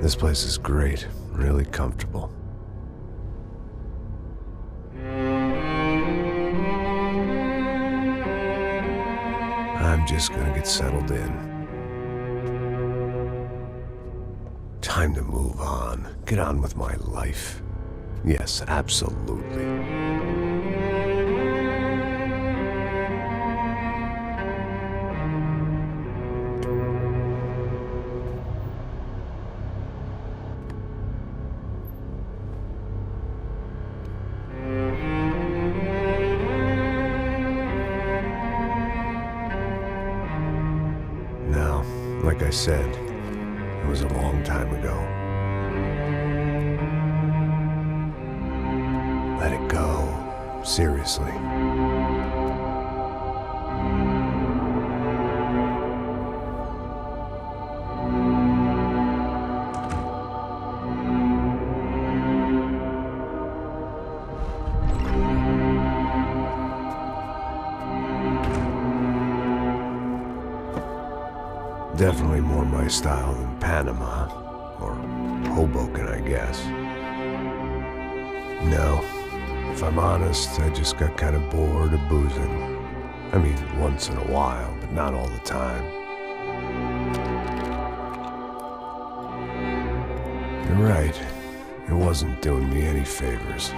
This place is great, really comfortable. I'm just gonna get settled in. Time to move on. Get on with my life. Yes, absolutely. Now, like I said, it was a long time ago. Let it go. Seriously. Definitely more my style than Panama, or Hoboken, I guess. No, if I'm honest, I just got kind of bored of boozing. I mean, once in a while, but not all the time. You're right, it wasn't doing me any favors.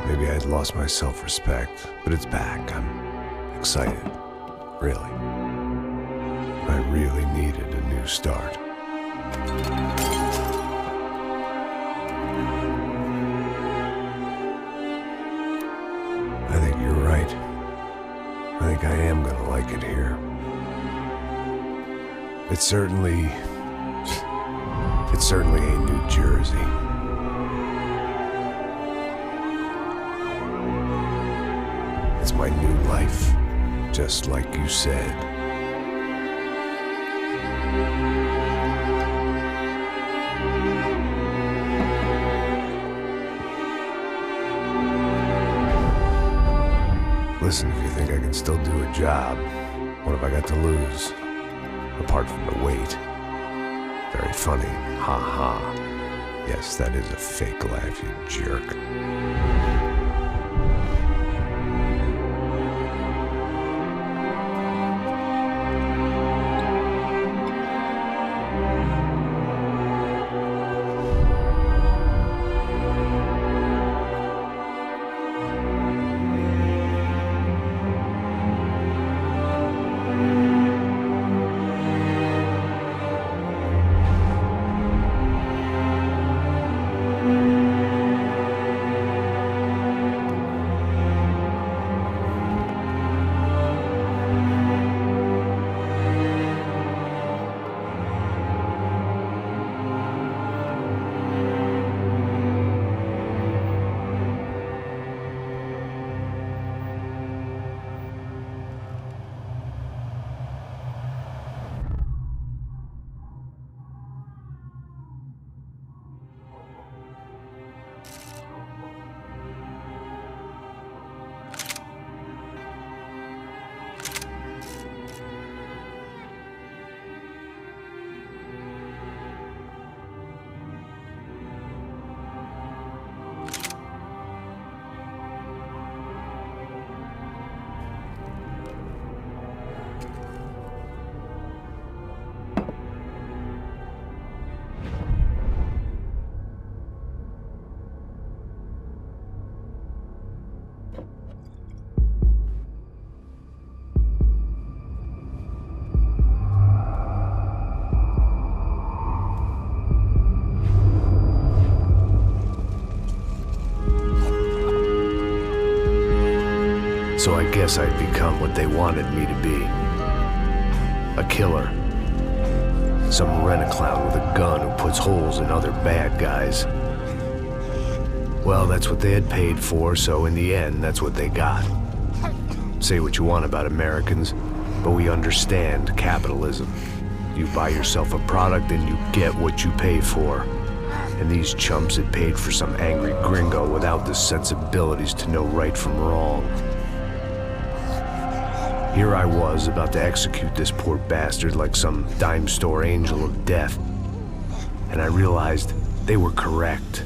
Maybe I'd lost my self-respect, but it's back. I'm excited, really. I really needed a new start. I think you're right. I think I am gonna like it here. It's certainly ain't New Jersey. It's my new life. Just like you said. Listen, if you think I can still do a job, what have I got to lose? Apart from the weight. Very funny. Ha ha. Yes, that is a fake laugh, you jerk. So I guess I'd become what they wanted me to be. A killer. Some rent-a-clown with a gun who puts holes in other bad guys. Well, that's what they had paid for, so in the end, that's what they got. Say what you want about Americans, but we understand capitalism. You buy yourself a product and you get what you pay for. And these chumps had paid for some angry gringo without the sensibilities to know right from wrong. Here I was, about to execute this poor bastard like some dime store angel of death. And I realized they were correct.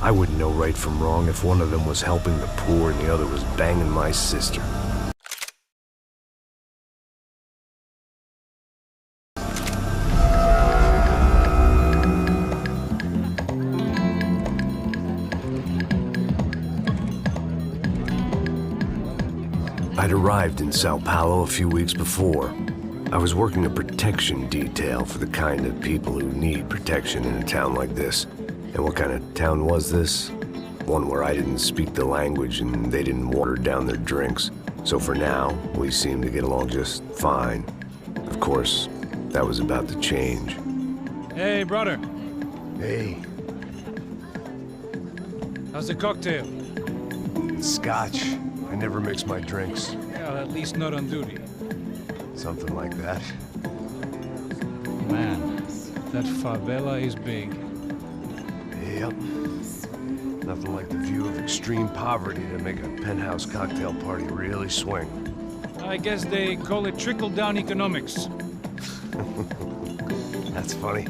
I wouldn't know right from wrong if one of them was helping the poor and the other was banging my sister. I'd arrived in Sao Paulo a few weeks before. I was working a protection detail for the kind of people who need protection in a town like this. And what kind of town was this? One where I didn't speak the language and they didn't water down their drinks. So for now, we seemed to get along just fine. Of course, that was about to change. Hey, brother. Hey. How's the cocktail? Scotch. I never mix my drinks. Well, at least not on duty. Something like that. Man, that favela is big. Yep. Nothing like the view of extreme poverty to make a penthouse cocktail party really swing. I guess they call it trickle-down economics. That's funny.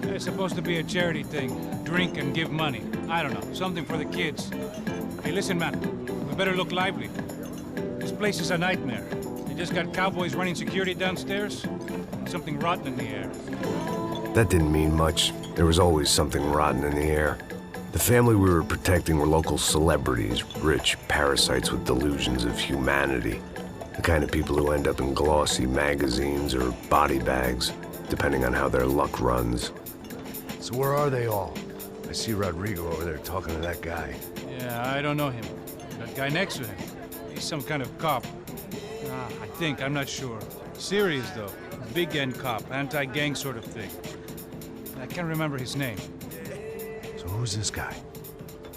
It's supposed to be a charity thing. Drink and give money. I don't know, something for the kids. Hey, listen, man. We better look lively. This place is a nightmare. They just got cowboys running security downstairs. And something rotten in the air. That didn't mean much. There was always something rotten in the air. The family we were protecting were local celebrities, rich parasites with delusions of humanity. The kind of people who end up in glossy magazines or body bags, depending on how their luck runs. So where are they all? I see Rodrigo over there talking to that guy. Yeah, I don't know him. That guy next to him. He's some kind of cop. I think, I'm not sure. Serious, though. Big end cop, anti-gang sort of thing. I can't remember his name. So who's this guy?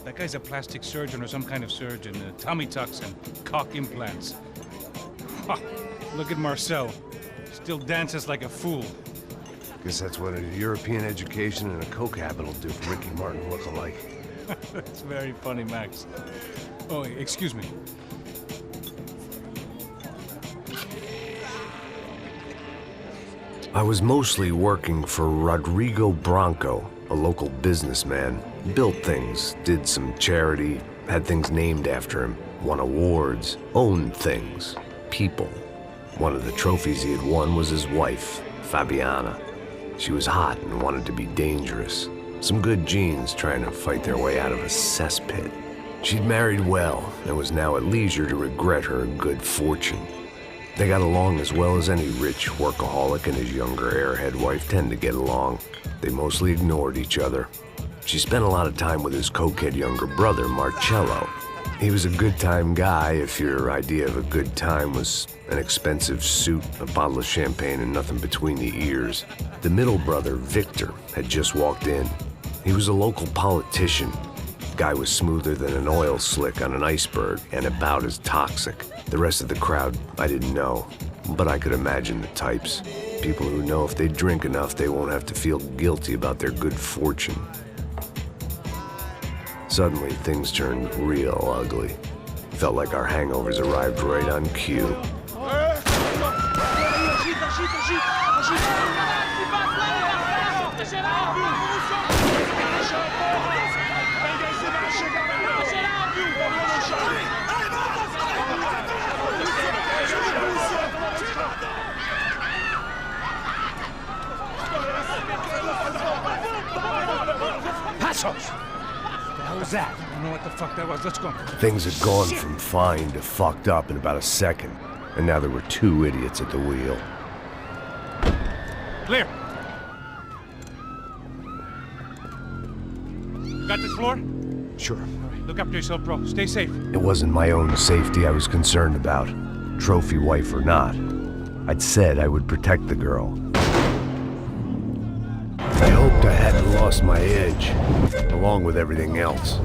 That guy's a plastic surgeon or some kind of surgeon. Tummy tucks and cock implants. Ha! Look at Marcel. Still dances like a fool. Guess that's what a European education and a coke habit will do for Ricky Martin look-alike. That's very funny, Max. Oh, excuse me. I was mostly working for Rodrigo Branco, a local businessman. Built things, did some charity, had things named after him, won awards, owned things, people. One of the trophies he had won was his wife, Fabiana. She was hot and wanted to be dangerous. Some good genes trying to fight their way out of a cesspit. She'd married well and was now at leisure to regret her good fortune. They got along as well as any rich workaholic and his younger airhead wife tend to get along. They mostly ignored each other. She spent a lot of time with his cokehead younger brother, Marcello. He was a good-time guy if your idea of a good time was an expensive suit, a bottle of champagne, and nothing between the ears. The middle brother, Victor, had just walked in. He was a local politician. Guy was smoother than an oil slick on an iceberg and about as toxic. The rest of the crowd, I didn't know, but I could imagine the types. People who know if they drink enough, they won't have to feel guilty about their good fortune. Suddenly, things turned real ugly. Felt like our hangovers arrived right on cue. What the hell was that? I don't know what the fuck that was. Let's go. Things had gone from fine to fucked up in about a second, and now there were two idiots at the wheel. Clear. Got this floor? Sure. All right, look after yourself, bro. Stay safe. It wasn't my own safety I was concerned about, trophy wife or not. I'd said I would protect the girl. I hoped I hadn't lost my edge, along with everything else.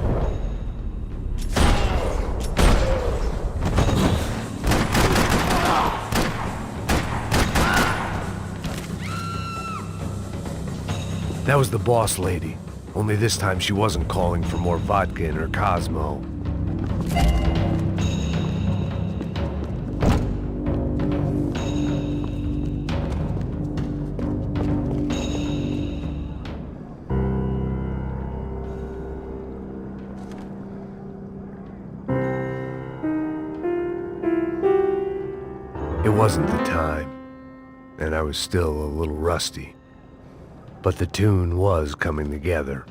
That was the boss lady, only this time she wasn't calling for more vodka in her Cosmo. wasn't the time, and I was still a little rusty. But the tune was coming together.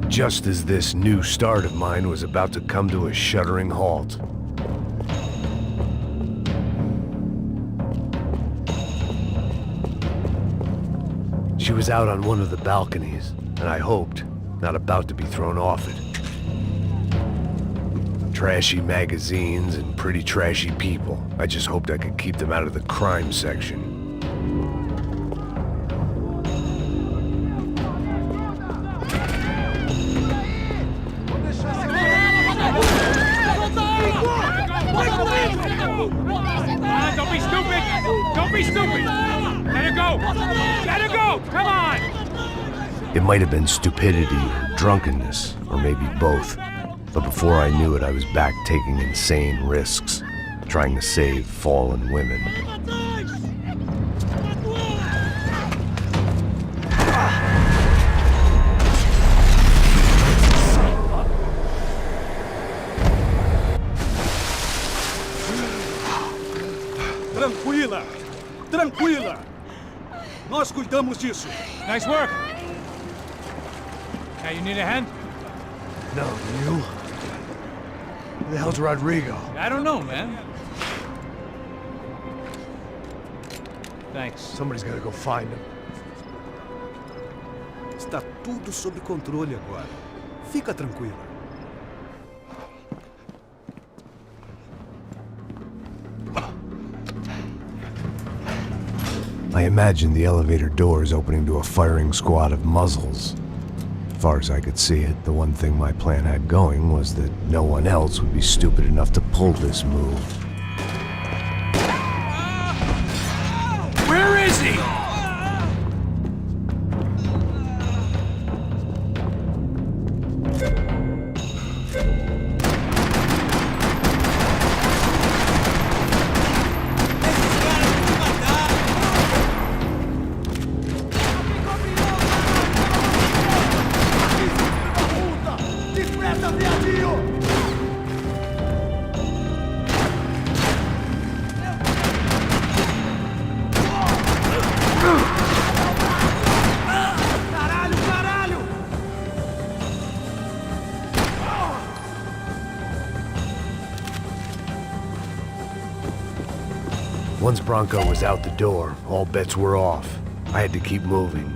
Just as this new start of mine was about to come to a shuddering halt. She was out on one of the balconies, and I hoped, not about to be thrown off it. Trashy magazines and pretty trashy people. I just hoped I could keep them out of the crime section. Don't be stupid! Don't be stupid! Let her go! Let her go! Come on! It might have been stupidity or drunkenness, or maybe both. But before I knew it, I was back taking insane risks, trying to save fallen women. Tranquila! Tranquila! Nós cuidamos disso. Nice work! Hey, you need a hand? No, you? Who the hell's Rodrigo? I don't know, man. Thanks. Somebody's gotta go find him. Está tudo sob controle agora. Fica tranquila. I imagined the elevator doors opening to a firing squad of muzzles. As far as I could see it, the one thing my plan had going was that no one else would be stupid enough to pull this move. Where is he? Once Bronco was out the door, all bets were off. I had to keep moving.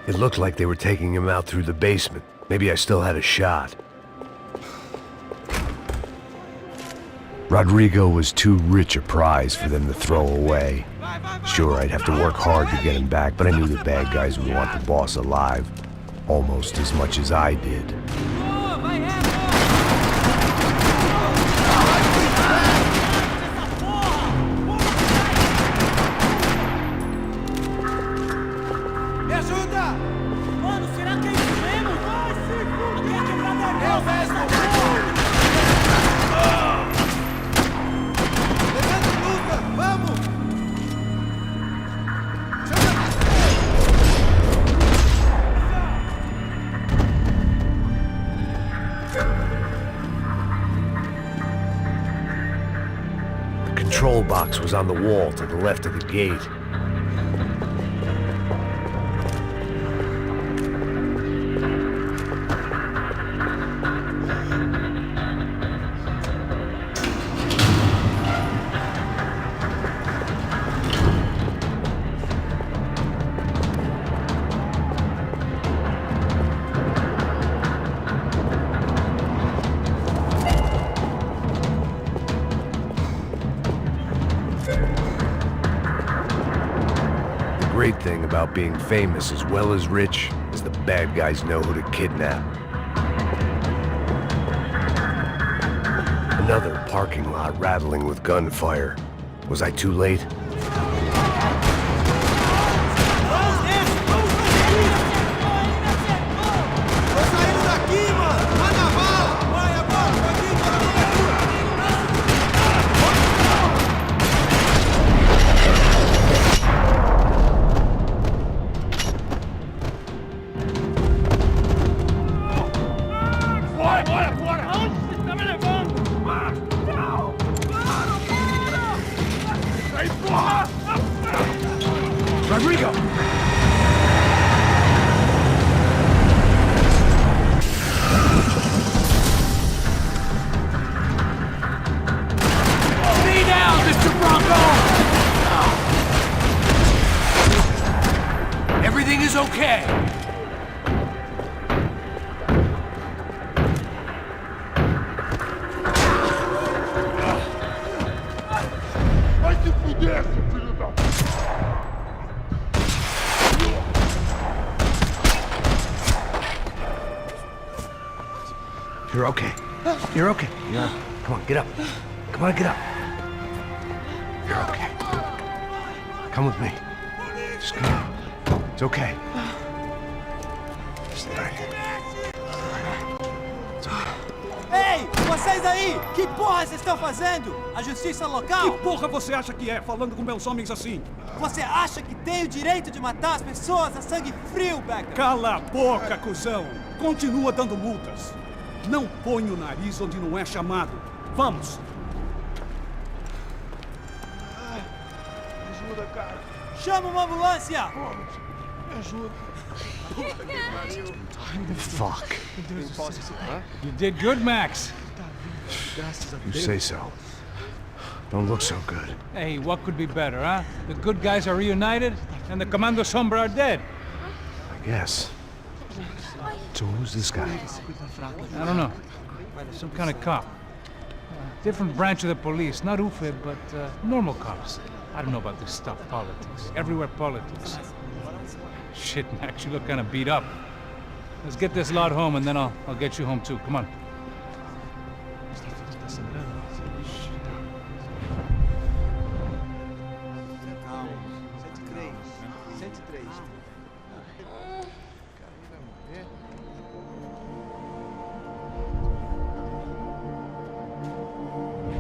It looked like they were taking him out through the basement. Maybe I still had a shot. Rodrigo was too rich a prize for them to throw away. Sure, I'd have to work hard to get him back, but I knew the bad guys would want the boss alive. Almost as much as I did. The control box was on the wall to the left of the gate. The great thing about being famous as well as rich is the bad guys know who to kidnap. Another parking lot rattling with gunfire. Was I too late? Rodrigo! Stay down, Mr. Bronco! Everything is okay. You're okay. You're okay. Come on, get up. Come on, get up. You're okay. Come with me. Just come on. It's okay. It's all right. It's okay. Ei, vocês aí! Que porra vocês estão fazendo? A justiça local? Que porra você acha que é, falando com meus homens assim? Você acha que tem o direito de matar as pessoas a sangue frio, Becker? Cala a boca, cuzão! Continua dando multas. Não põe o nariz onde não é chamado. Vamos! Ajuda, cara. Chama uma ambulância! Me ajuda. Fuck. You did good, Max. You say so. Don't look so good. Hey, what could be better, huh? The good guys are reunited, and the Commando Sombra are dead. I guess. So who's this guy? I don't know. Some kind of cop. Different branch of the police. Not UFE, but normal cops. I don't know about this stuff, politics. Everywhere politics. Shit, Max, you look kind of beat up. Let's get this lot home, and then I'll get you home, too. Come on.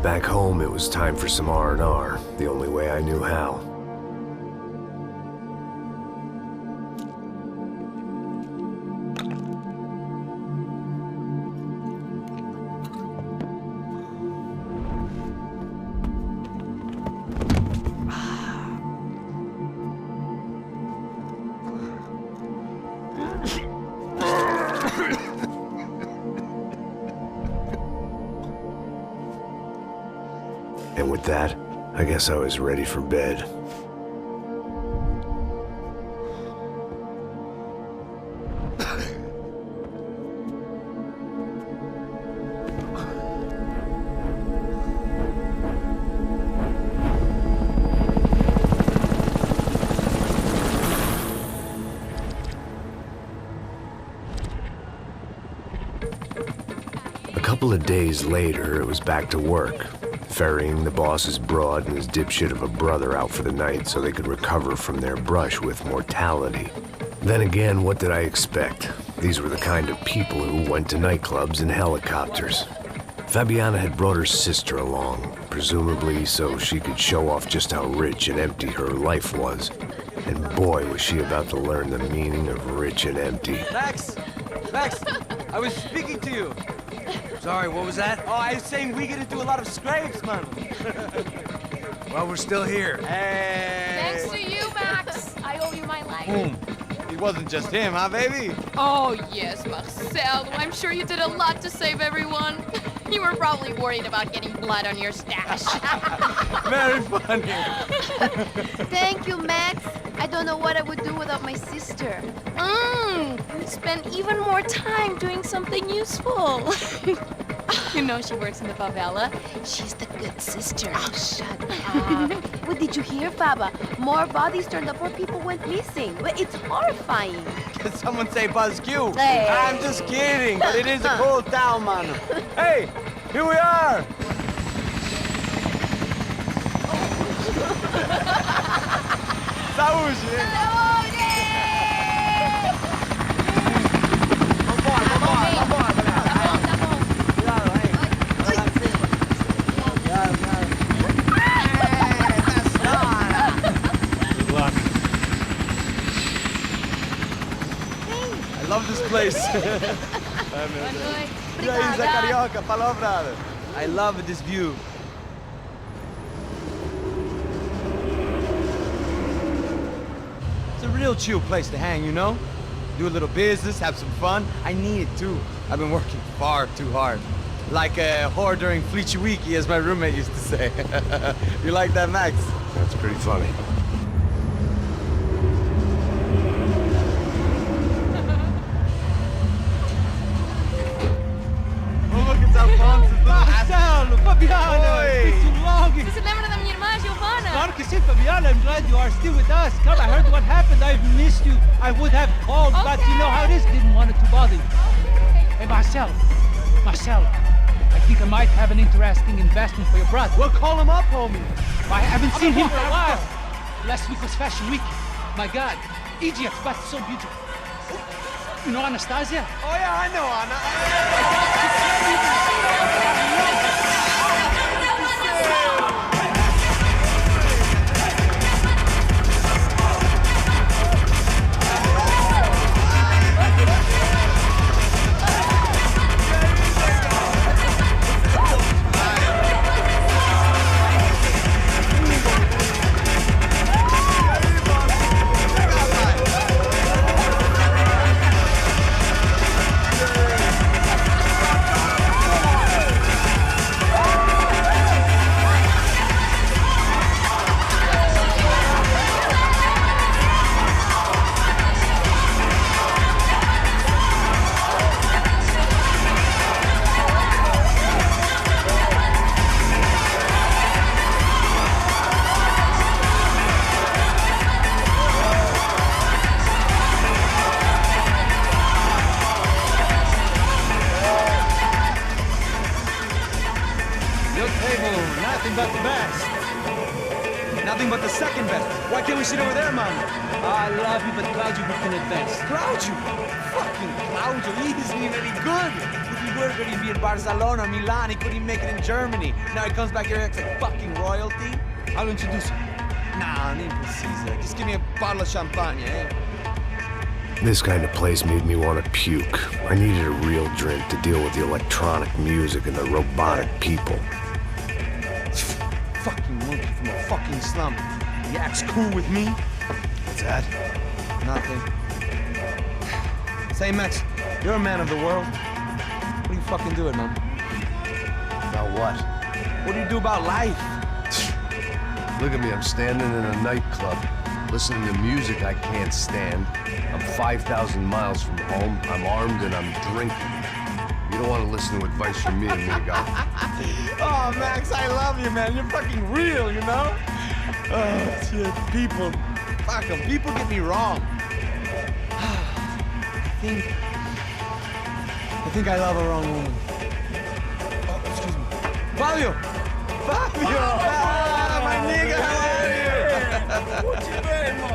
Back home, it was time for some R&R, the only way I knew how. And with that, I guess I was ready for bed. A couple of days later, it was back to work. Ferrying the boss's broad and his dipshit of a brother out for the night so they could recover from their brush with mortality. Then again, what did I expect? These were the kind of people who went to nightclubs in helicopters. Fabiana had brought her sister along, presumably so she could show off just how rich and empty her life was. And boy, was she about to learn the meaning of rich and empty. Max! Max! I was speaking to you! Sorry, what was that? Oh, I was saying we gotta do a lot of scrapes, man. Well, we're still here. Hey! Thanks to you, Max. I owe you my life. It wasn't just him, huh, baby? Oh, yes, Marcel. I'm sure you did a lot to save everyone. You were probably worried about getting blood on your stash. Very funny. Thank you, Max. I don't know what I would do without my sister. You'd spend even more time doing something useful. You know she works in the favela. She's the good sister. Oh, shut up. What did you hear, Baba? More bodies turned up where people went missing. It's horrifying. Did someone say Buzz Q? Hey. I'm just kidding, but it is a cold town, man. Hey, Here we are! Saúde! Good luck. I love this place. E aí, Zé Carioca, palavra. I love this view. It's a real chill place to hang, you know? Do a little business, have some fun. I need it too. I've been working far too hard. Like a whore during Fleechy Weeky, as my roommate used to say. You like that, Max? That's pretty funny. Oh, look, it's Alfonso's little Marcelo, Fabiana, Oi. it's been too long. Você se lembra da minha irmã, Giovanna? Claro que sim, Fabiana. I'm glad you are still with us. Come, I heard what happened. I've missed you. I would have called, but you know how it is. Didn't want it to bother you. Hey, Marcelo. Marcelo, I think I might have an interesting investment for your brother. Well, call him up, homie. I haven't seen him for a while. Last week was Fashion Week. My God, Egypt, but so beautiful. You know Anastasia? Oh, yeah, I know, Anna. Nothing but the best. Nothing but the second best. Why can't we sit over there, man? I love you, but Claudio booked in advance. Claudio! Fucking Claudio, he isn't even any good. If he were good, he'd be in Barcelona, Milan, he couldn't make it in Germany. Now he comes back here and acts like fucking royalty. I'll introduce you. Nah, nem precisa. Just give me a bottle of champagne, eh? This kind of place made me want to puke. I needed a real drink to deal with the electronic music and the robotic people. Fucking monkey from a fucking slum. He acts cool with me. What's that? Nothing. Say, Max, you're a man of the world. What are you fucking doing, man? About what? What do you do about life? Look at me, I'm standing in a nightclub, listening to music I can't stand. I'm 5,000 miles from home, I'm armed and I'm drinking. You don't want to listen to advice from me, amigo. Oh, Max, I love you, man. You're fucking real, you know? Oh, shit. People. Fuck them. People get me wrong. I think I love a wrong woman. Oh, excuse me. Fabio! Fabio! Ah, my nigga, how are you? What you been, Mo?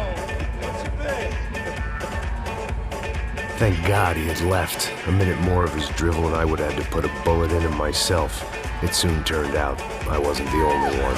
What you been? Thank God he had left. A minute more of his drivel and I would have had to put a bullet in him myself. It soon turned out I wasn't the only one.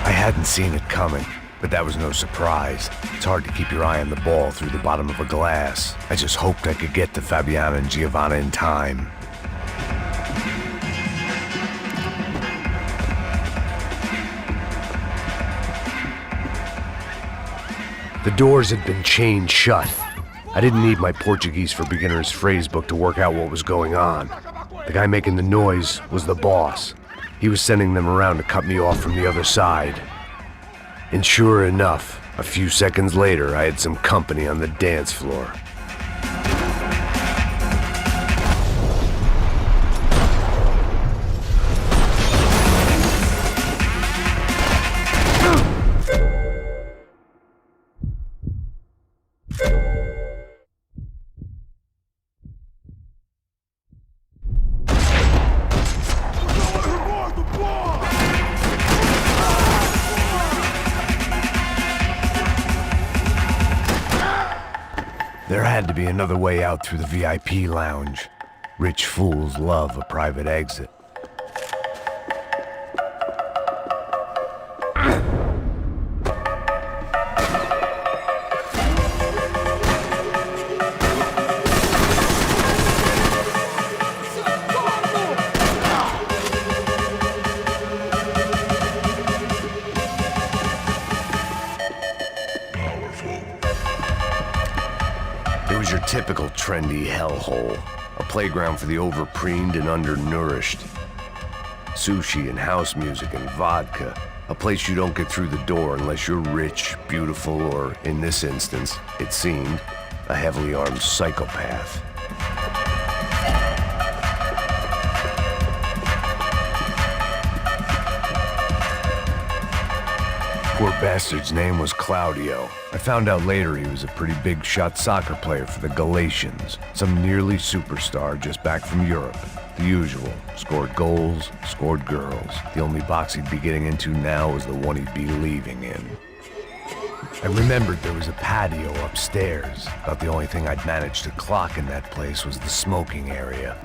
I hadn't seen it coming. But that was no surprise. It's hard to keep your eye on the ball through the bottom of a glass. I just hoped I could get to Fabiana and Giovanna in time. The doors had been chained shut. I didn't need my Portuguese for Beginners phrase book to work out what was going on. The guy making the noise was the boss. He was sending them around to cut me off from the other side. And sure enough, a few seconds later, I had some company on the dance floor. There had to be another way out through the VIP lounge. Rich fools love a private exit. It was your typical trendy hellhole, a playground for the overpreened and undernourished. Sushi and house music and vodka, a place you don't get through the door unless you're rich, beautiful, or, in this instance, it seemed, a heavily armed psychopath. Poor bastard's name was Claudio. I found out later he was a pretty big shot soccer player for the Galatians, some nearly superstar just back from Europe. The usual. Scored goals, scored girls. The only box he'd be getting into now was the one he'd be leaving in. I remembered there was a patio upstairs. About the only thing I'd managed to clock in that place was the smoking area.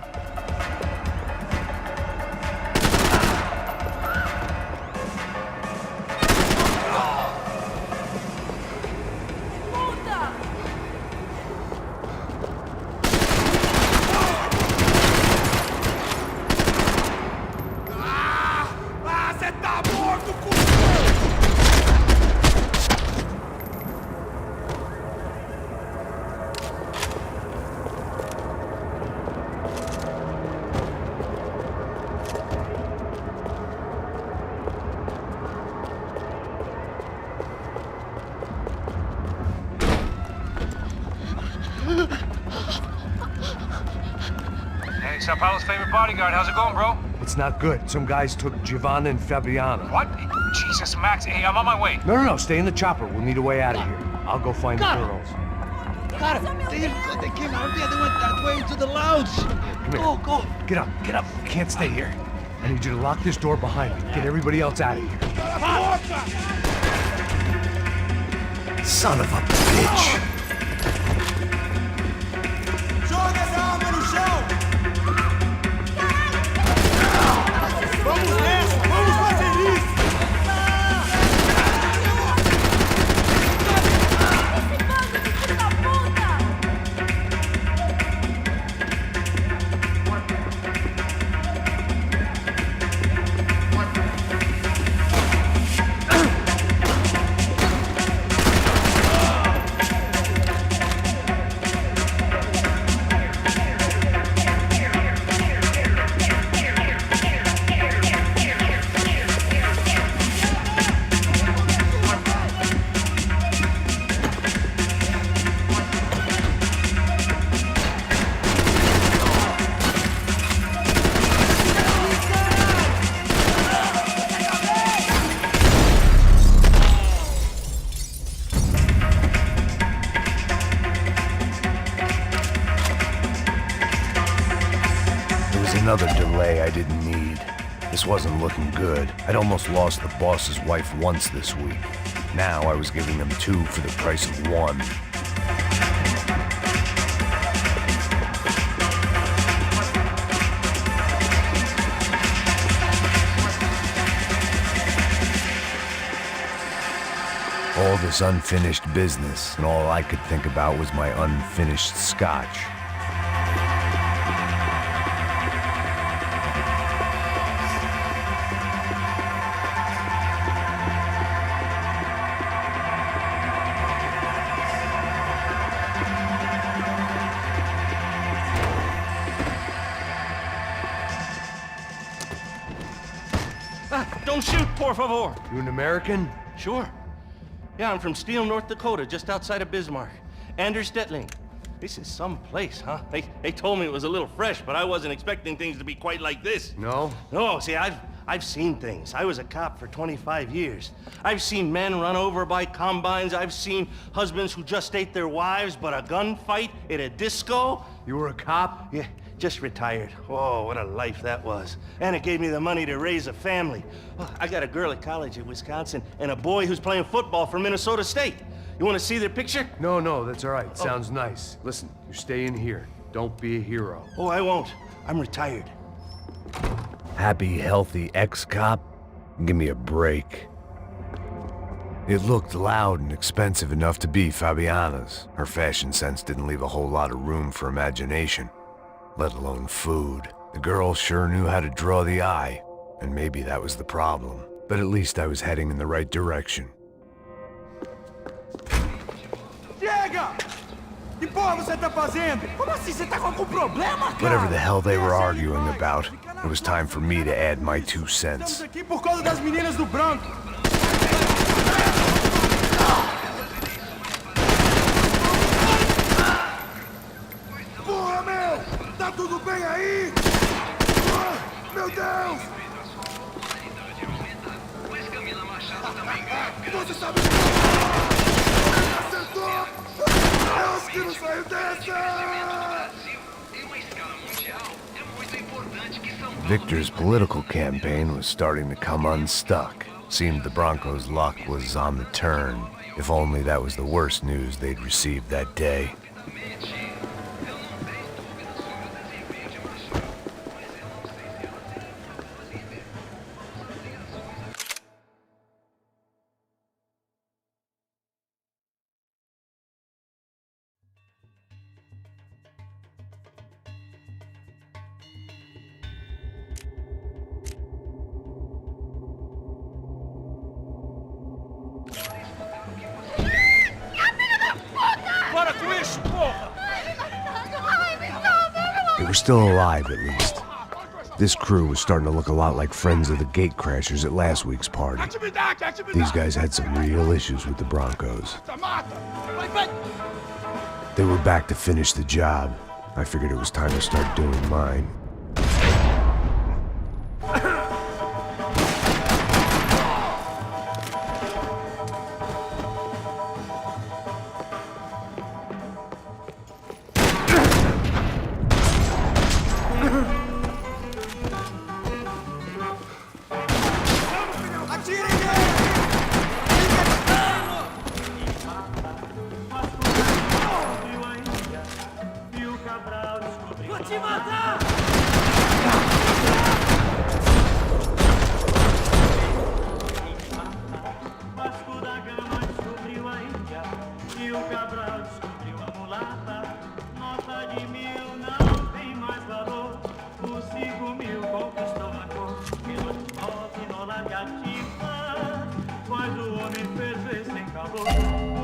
Hey, Sao Paulo's favorite bodyguard. How's it going, bro? It's not good. Some guys took Giovanna and Fabiana. What? Jesus, Max. Hey, I'm on my way. No, stay in the chopper. We'll need a way out of here. I'll go find the girls. Got it. They came out there. They went that way into the lounge. Come here. Go. Get up. You can't stay here. I need you to lock this door behind me. Get everybody else out of here. Son of a bitch. Another delay I didn't need. This wasn't looking good. I'd almost lost the boss's wife once this week. Now I was giving them two for the price of one. all this unfinished business, and all I could think about was my unfinished scotch. Don't shoot, por favor. You an American? Sure. Yeah, I'm from Steele, North Dakota, just outside of Bismarck. Anders Stetling. This is some place, huh? They told me it was a little fresh, but I wasn't expecting things to be quite like this. No? No, see, I've seen things. I was a cop for 25 years. I've seen men run over by combines. I've seen husbands who just ate their wives, but a gunfight at a disco. You were a cop? Yeah, just retired. Oh, what a life that was. And it gave me the money to raise a family. Oh, I got a girl at college at Wisconsin and a boy who's playing football for Minnesota State. You want to see their picture? No, that's all right. Sounds nice. Listen, you stay in here. Don't be a hero. Oh, I won't. I'm retired. Happy, healthy ex-cop? Give me a break. It looked loud and expensive enough to be Fabiana's. Her fashion sense didn't leave a whole lot of room for imagination, let alone food. The girl sure knew how to draw the eye, and maybe that was the problem. But at least I was heading in the right direction. Chega! Que porra você tá fazendo? Como assim? Você tá com algum problema, cara? Whatever the hell they were arguing about, it was time for me to add my 2 cents. Estamos aqui por causa das meninas do branco. Porra, meu! Tá tudo bem aí? Ah, meu Deus! Você sabe que... Acertou! Deus que não saiu dessa! Victor's political campaign was starting to come unstuck. Seemed the Broncos' luck was on the turn. If only that was the worst news they'd received that day. They were still alive, at least. This crew was starting to look a lot like friends of the gatecrashers at last week's party. These guys had some real issues with the Broncos. They were back to finish the job. I figured it was time to start doing mine.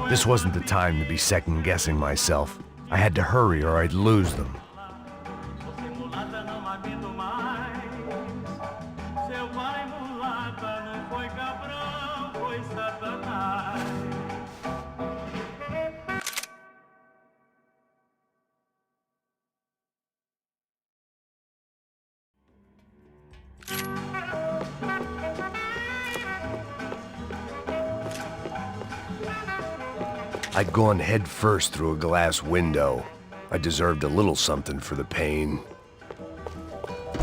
This wasn't the time to be second-guessing myself. I had to hurry or I'd lose them. I'd gone head first through a glass window. I deserved a little something for the pain.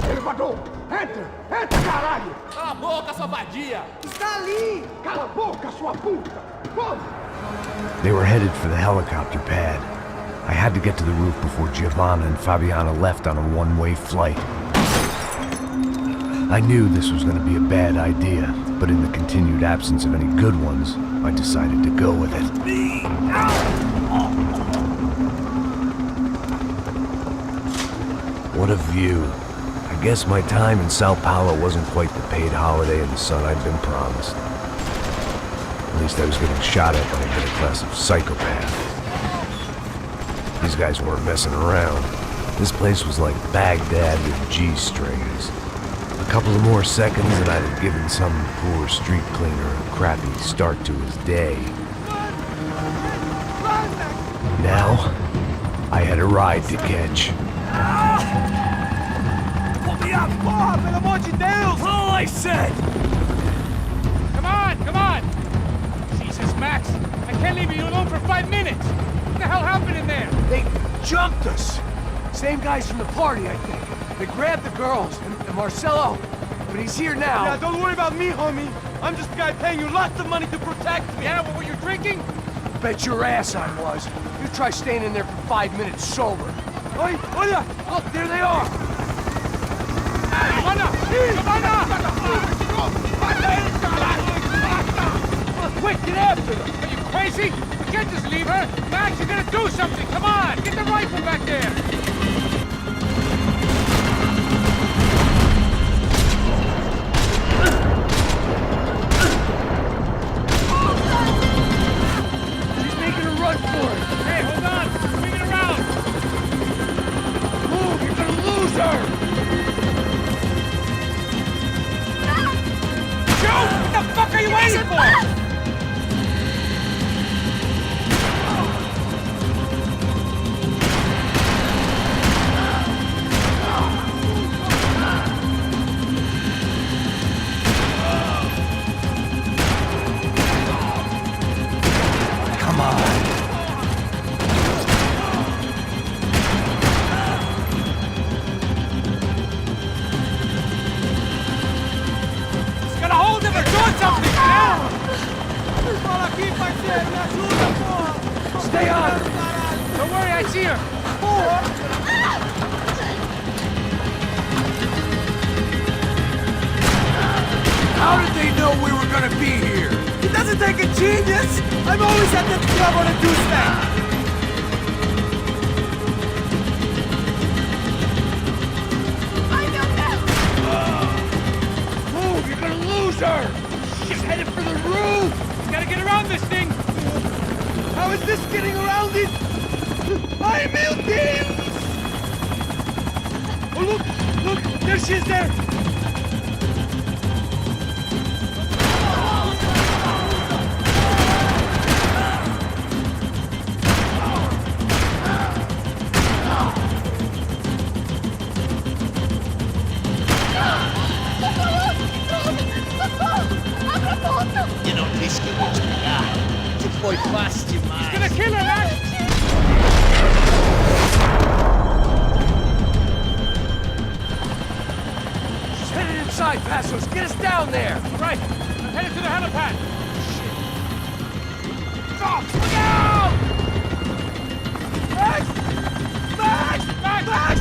Elevador! Entra! Entra, caralho! Cala a boca, sua vadia! Está ali! Cala a boca, sua puta! Vamos! They were headed for the helicopter pad. I had to get to the roof before Giovanna and Fabiana left on a one-way flight. I knew this was going to be a bad idea, but in the continued absence of any good ones, I decided to go with it. What a view. I guess my time in Sao Paulo wasn't quite the paid holiday in the sun I'd been promised. At least I was getting shot at by a middle class of psychopaths. These guys weren't messing around. This place was like Baghdad with G-strings. A couple of more seconds and I'd have given some poor street cleaner a crappy start to his day. Now, I had a ride to catch. Pull me up! Bob, pelo amor de Deus! All I said! Come on, come on! Jesus, Max, I can't leave you alone for 5 minutes! What the hell happened in there? They jumped us! Same guys from the party, I think. They grabbed the girls, and Marcelo, but he's here now. Yeah, don't worry about me, homie. I'm just the guy paying you lots of money to protect me. Yeah, what were you drinking? Bet your ass I was. You try staying in there for 5 minutes sober. Oi, olha! Look, there they are! Come on up! Quick, get after them! Are you crazy? We can't just leave her! Max, you gotta do something! Come on! Get the rifle back there! She's making a run for it! Hey, hold on! Swing it around! Move, you're gonna lose her! Shoot! What the fuck are you waiting for? Come on! Just gotta hold him or do something, man! Fala aqui, parceiro, me ajuda, porra! Stay on her! Don't worry, I see her! How did they know we were gonna be here? It doesn't take a genius! I'm always at the trouble to do stuff! Move, you're gonna lose her! She's headed for the roof! We gotta get around this thing! How is this getting around it? Ai, meu Deus! Oh, look! There she is there! Eu não disse que eu vou te pegar. Tu foi fácil demais. Gonna kill her, Max! She's headed inside, Passos! Get us down there! Right, I'm headed to the helipad! Stop! Look out! Max! Max! Max! Max!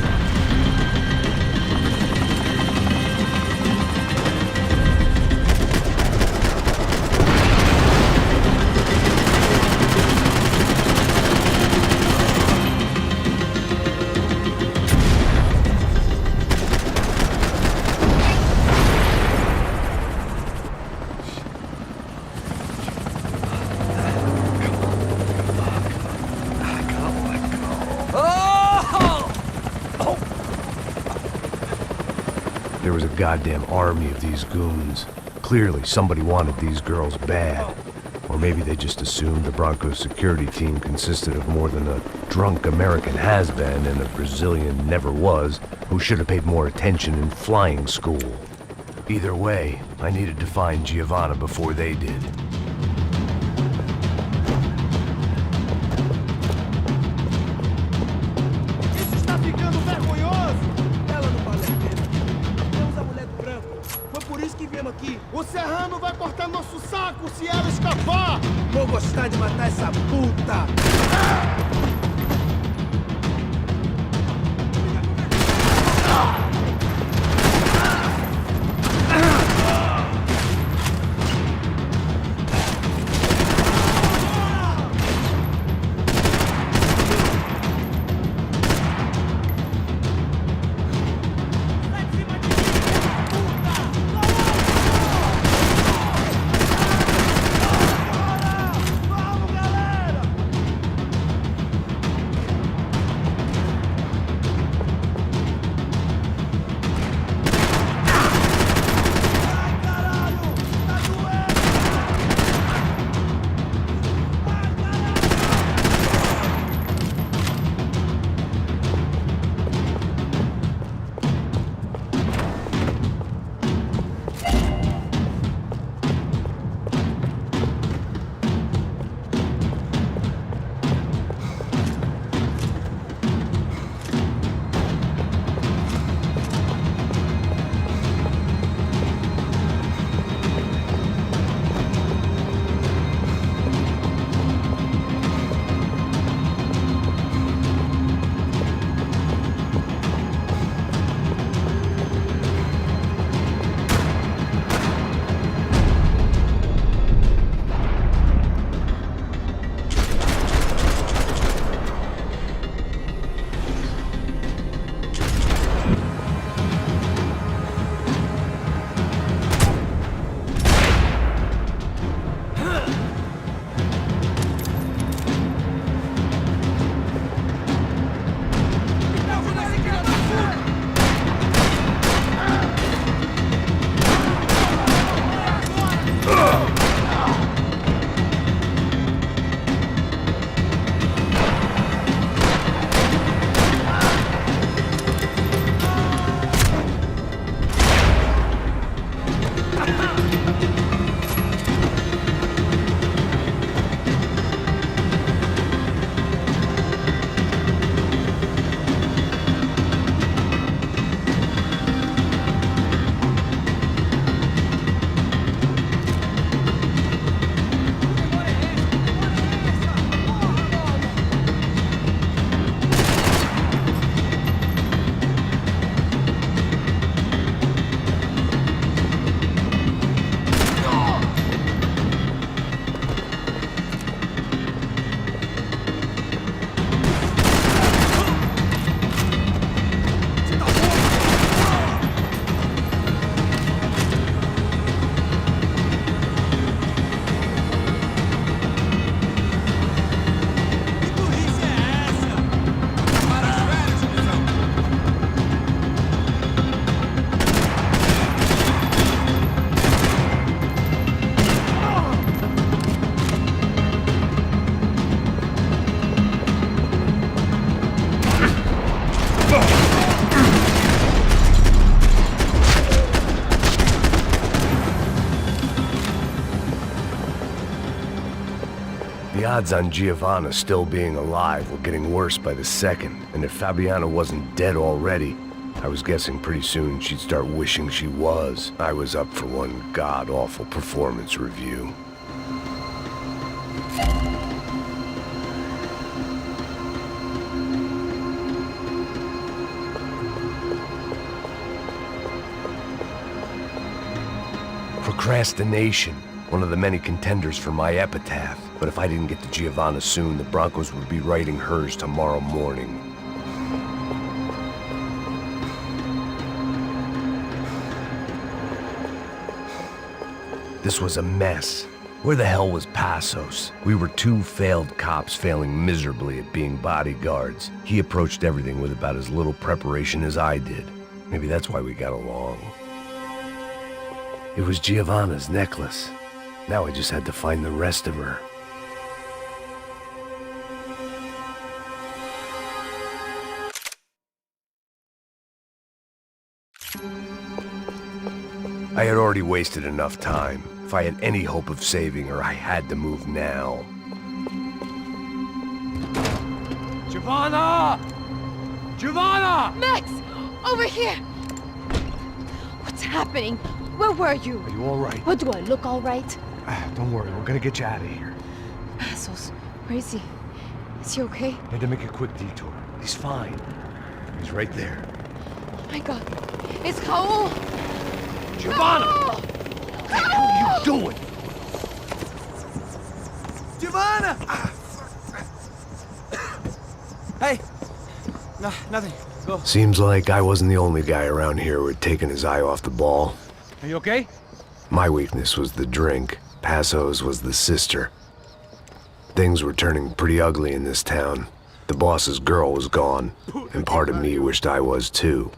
There was a goddamn army of these goons. Clearly, somebody wanted these girls bad. Or maybe they just assumed the Broncos security team consisted of more than a drunk American has-been and a Brazilian never-was who should have paid more attention in flying school. Either way, I needed to find Giovanna before they did. Isso está ficando vergonhoso! Ela não vale a pena. Temos a mulher do branco. Foi por isso que viemos aqui. O Serrano vai cortar nosso saco se ela escapar! Vou gostar de matar essa puta! odds on Giovanna still being alive were getting worse by the second, and if Fabiana wasn't dead already, I was guessing pretty soon she'd start wishing she was. I was up for one god-awful performance review. Procrastination, one of the many contenders for my epitaph. But if I didn't get to Giovanna soon, the Broncos would be writing hers tomorrow morning. This was a mess. Where the hell was Passos? We were two failed cops failing miserably at being bodyguards. He approached everything with about as little preparation as I did. Maybe that's why we got along. It was Giovanna's necklace. Now I just had to find the rest of her. I had already wasted enough time. If I had any hope of saving her, I had to move now. Giovanna! Giovanna! Max! Over here! What's happening? Where were you? Are you all right? What, do I look all right? Don't worry, we're gonna get you out of here. Passos, where is he? Is he okay? Had to make a quick detour. He's fine. He's right there. Oh my god. It's Raul! Giovanna! Raul! What the hell are you doing? Giovanna! Hey! No, nothing. Go. Seems like I wasn't the only guy around here who had taken his eye off the ball. Are you okay? My weakness was the drink. Passos was the sister. Things were turning pretty ugly in this town. The boss's girl was gone, and part of me wished I was too.